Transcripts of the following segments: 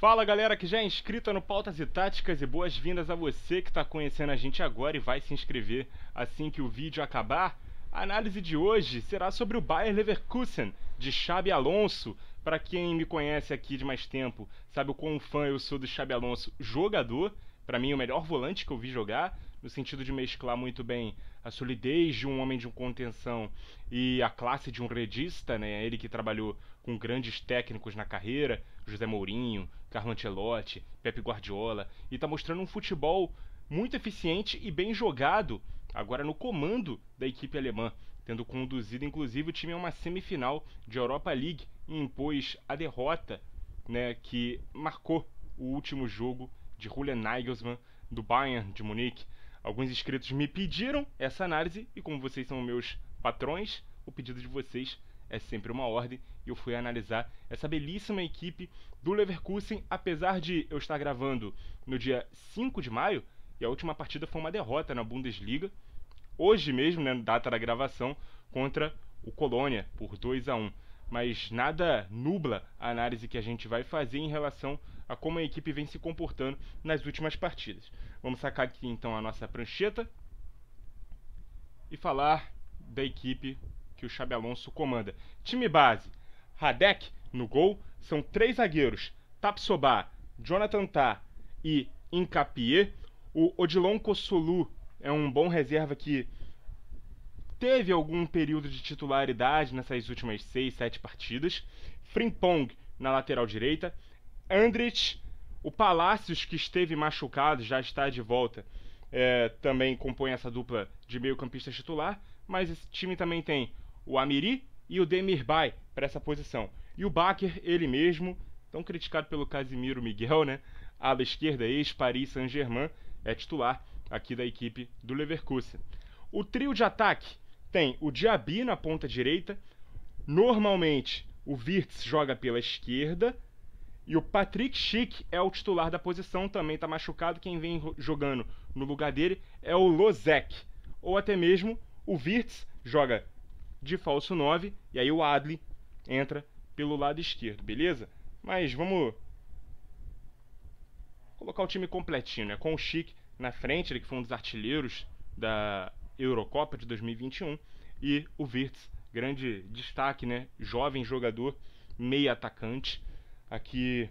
Fala galera que já é inscrita no Pautas e Táticas e boas-vindas a você que está conhecendo a gente agora e vai se inscrever assim que o vídeo acabar. A análise de hoje será sobre o Bayer Leverkusen, de Xabi Alonso. Para quem me conhece aqui de mais tempo, sabe o quão fã eu sou do Xabi Alonso jogador. Para mim, o melhor volante que eu vi jogar, no sentido de mesclar muito bem a solidez de um homem de contenção e a classe de um redista, né? Ele que trabalhou com grandes técnicos na carreira, José Mourinho, Carlo Ancelotti, Pepe Guardiola, e está mostrando um futebol muito eficiente e bem jogado, agora no comando da equipe alemã, tendo conduzido inclusive o time a uma semifinal de Europa League e impôs a derrota, né, que marcou o último jogo de Julian Nagelsmann do Bayern de Munique. Alguns inscritos me pediram essa análise e como vocês são meus patrões, o pedido de vocês é sempre uma ordem e eu fui analisar essa belíssima equipe do Leverkusen, apesar de eu estar gravando no dia 5 de maio e a última partida foi uma derrota na Bundesliga, hoje mesmo, né, data da gravação, contra o Colônia por 2-1. Mas nada nubla a análise que a gente vai fazer em relação a como a equipe vem se comportando nas últimas partidas. Vamos sacar aqui então a nossa prancheta e falar da equipe que o Xabi Alonso comanda. Time base: Radek no gol, são 3 zagueiros, Tapsoba, Jonathan Tah e Hincapié. O Odilon Kossolu é um bom reserva que teve algum período de titularidade nessas últimas 6, 7 partidas. Frimpong na lateral direita. Andrich, o Palacios, que esteve machucado, já está de volta, também compõe essa dupla de meio-campista titular, mas esse time também tem o Amiri e o Demirbay para essa posição. E o Bakker, ele mesmo, tão criticado pelo Casimiro Miguel, né? Ala esquerda, ex-Paris Saint-Germain, é titular aqui da equipe do Leverkusen. O trio de ataque tem o Diaby na ponta direita, normalmente o Wirtz joga pela esquerda, e o Patrick Schick é o titular da posição, também está machucado, quem vem jogando no lugar dele é o Lozek, ou até mesmo o Wirtz joga de falso 9, e aí o Adli entra pelo lado esquerdo, beleza? Mas vamos colocar o time completinho, né? Com o Schick na frente, ele que foi um dos artilheiros da Eurocopa de 2021, e o Wirtz, grande destaque, né? Jovem jogador, meia atacante, aqui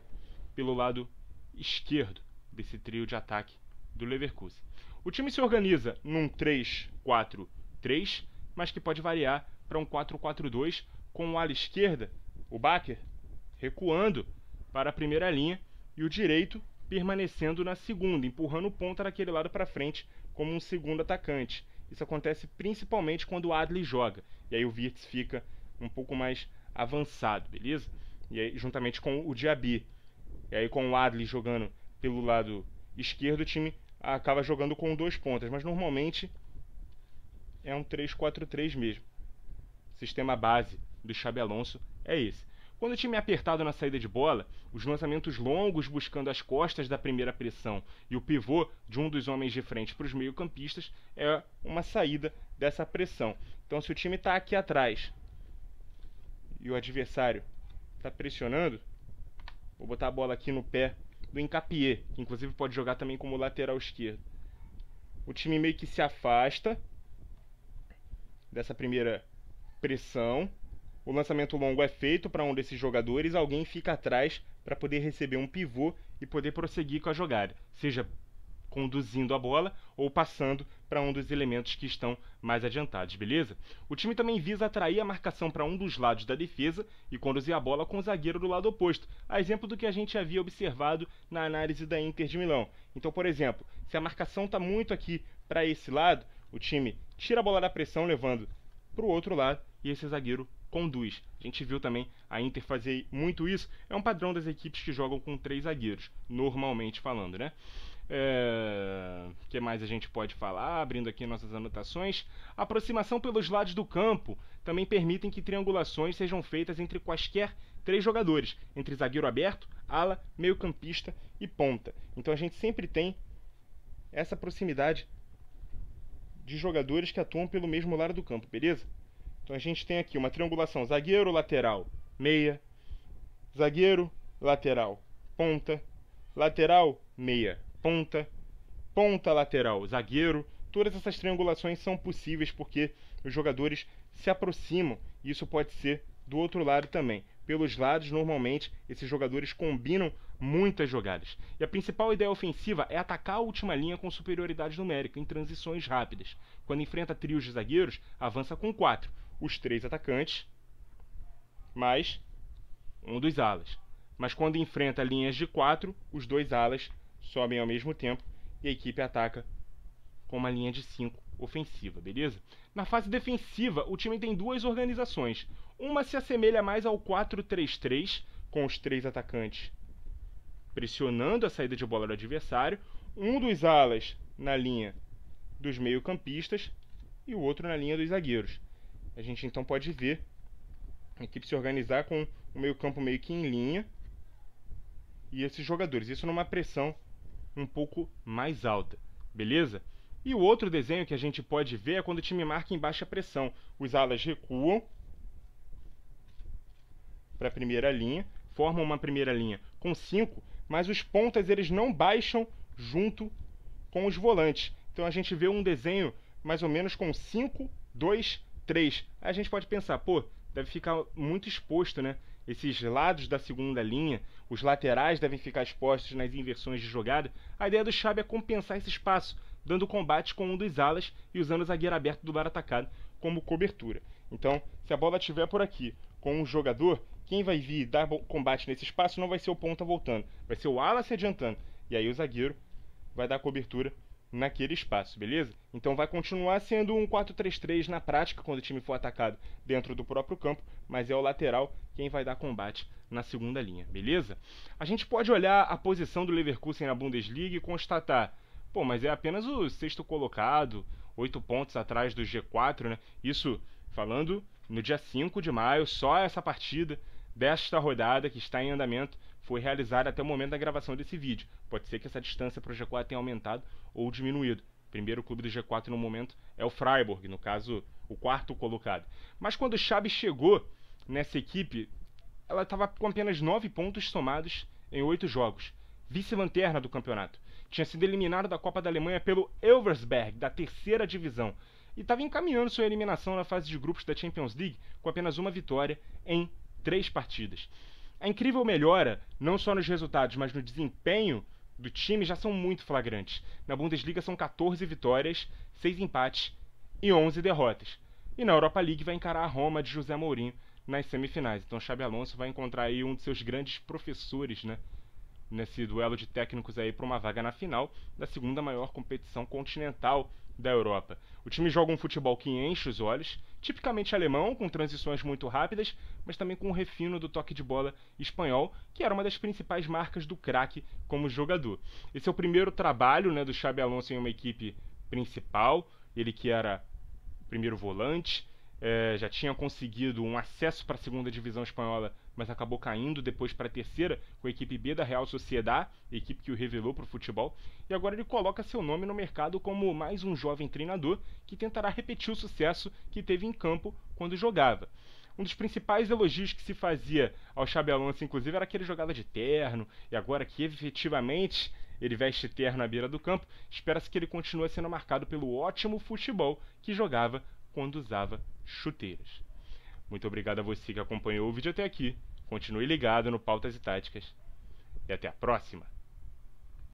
pelo lado esquerdo desse trio de ataque do Leverkusen. O time se organiza num 3-4-3, mas que pode variar para um 4-4-2, com o ala esquerda, o Bakker, recuando para a primeira linha e o direito permanecendo na segunda, empurrando o ponta daquele lado para frente como um segundo atacante. Isso acontece principalmente quando o Adli joga, e aí o Wirtz fica um pouco mais avançado, beleza? E aí, juntamente com o Diaby. E aí com o Adli jogando pelo lado esquerdo, o time acaba jogando com 2 pontas, mas normalmente é um 3-4-3 mesmo. O sistema base do Xabi Alonso é esse. Quando o time é apertado na saída de bola, os lançamentos longos buscando as costas da primeira pressão e o pivô de um dos homens de frente para os meio-campistas é uma saída dessa pressão. Então, se o time está aqui atrás e o adversário está pressionando, vou botar a bola aqui no pé do Hincapié, que inclusive pode jogar também como lateral esquerdo. O time meio que se afasta dessa primeira pressão. O lançamento longo é feito para um desses jogadores, alguém fica atrás para poder receber um pivô e poder prosseguir com a jogada, seja conduzindo a bola ou passando para um dos elementos que estão mais adiantados, beleza? O time também visa atrair a marcação para um dos lados da defesa e conduzir a bola com o zagueiro do lado oposto, a exemplo do que a gente havia observado na análise da Inter de Milão. Então, por exemplo, se a marcação está muito aqui para esse lado, o time tira a bola da pressão levando para o outro lado e esse zagueiro conduz. A gente viu também a Inter fazer muito isso, é um padrão das equipes que jogam com 3 zagueiros, normalmente falando, né? O que mais a gente pode falar? Abrindo aqui nossas anotações. A aproximação pelos lados do campo também permitem que triangulações sejam feitas entre quaisquer 3 jogadores, entre zagueiro aberto, ala, meio-campista e ponta. Então a gente sempre tem essa proximidade de jogadores que atuam pelo mesmo lado do campo, beleza? Então a gente tem aqui uma triangulação zagueiro, lateral, meia, zagueiro, lateral, ponta, lateral, meia, ponta, ponta, lateral, zagueiro. Todas essas triangulações são possíveis porque os jogadores se aproximam, e isso pode ser do outro lado também. Pelos lados, normalmente, esses jogadores combinam muitas jogadas. E a principal ideia ofensiva é atacar a última linha com superioridade numérica, em transições rápidas. Quando enfrenta trios de zagueiros, avança com 4. Os 3 atacantes, mais um dos alas. Mas quando enfrenta linhas de 4, os 2 alas sobem ao mesmo tempo e a equipe ataca com uma linha de 5 ofensiva, beleza? Na fase defensiva, o time tem 2 organizações. Uma se assemelha mais ao 4-3-3, com os 3 atacantes pressionando a saída de bola do adversário, um dos alas na linha dos meio-campistas e o outro na linha dos zagueiros. A gente então pode ver a equipe se organizar com o meio-campo meio que em linha e esses jogadores, isso numa pressão um pouco mais alta, beleza? E o outro desenho que a gente pode ver é quando o time marca em baixa pressão. Os alas recuam para a primeira linha, formam uma primeira linha com 5, mas os pontas eles não baixam junto com os volantes. Então a gente vê um desenho mais ou menos com 5, 2, 3. Aí a gente pode pensar, pô, deve ficar muito exposto, né? Esses lados da segunda linha, os laterais devem ficar expostos nas inversões de jogada. A ideia do Xabi é compensar esse espaço, dando combate com um dos alas e usando o zagueiro aberto do bar atacado como cobertura. Então, se a bola estiver por aqui com um jogador, quem vai vir dar combate nesse espaço não vai ser o ponta voltando, vai ser o ala se adiantando. E aí o zagueiro vai dar cobertura naquele espaço, beleza? Então vai continuar sendo um 4-3-3 na prática quando o time for atacado dentro do próprio campo, mas é o lateral quem vai dar combate na segunda linha, beleza? A gente pode olhar a posição do Leverkusen na Bundesliga e constatar, pô, mas é apenas o 6º colocado, 8 pontos atrás do G4, né? Isso falando no dia 5 de maio, só essa partida desta rodada que está em andamento foi realizada até o momento da gravação desse vídeo. Pode ser que essa distância para o G4 tenha aumentado ou diminuído. O primeiro clube do G4 no momento é o Freiburg, no caso, o 4º colocado. Mas quando o Xabi chegou nessa equipe, ela estava com apenas 9 pontos somados em 8 jogos. Vice-lanterna do campeonato. Tinha sido eliminado da Copa da Alemanha pelo Elversberg, da 3ª divisão. E estava encaminhando sua eliminação na fase de grupos da Champions League com apenas uma vitória em 3 partidas. A incrível melhora, não só nos resultados, mas no desempenho do time já são muito flagrantes. Na Bundesliga são 14 vitórias, 6 empates e 11 derrotas. E na Europa League vai encarar a Roma de José Mourinho nas semifinais. Então Xabi Alonso vai encontrar aí um de seus grandes professores, né? Nesse duelo de técnicos aí para uma vaga na final da segunda maior competição continental da Europa. O time joga um futebol que enche os olhos, tipicamente alemão, com transições muito rápidas, mas também com o refino do toque de bola espanhol, que era uma das principais marcas do craque como jogador. Esse é o primeiro trabalho, né, do Xabi Alonso em uma equipe principal, ele que era o primeiro volante, já tinha conseguido um acesso para a segunda divisão espanhola, mas acabou caindo depois para a 3ª, com a equipe B da Real Sociedad, a equipe que o revelou para o futebol, e agora ele coloca seu nome no mercado como mais um jovem treinador que tentará repetir o sucesso que teve em campo quando jogava. Um dos principais elogios que se fazia ao Xabi Alonso, inclusive, era que ele jogava de terno, e agora que efetivamente ele veste terno à beira do campo, espera-se que ele continue sendo marcado pelo ótimo futebol que jogava quando usava chuteiras. Muito obrigado a você que acompanhou o vídeo até aqui. Continue ligado no Pautas e Táticas. E até a próxima!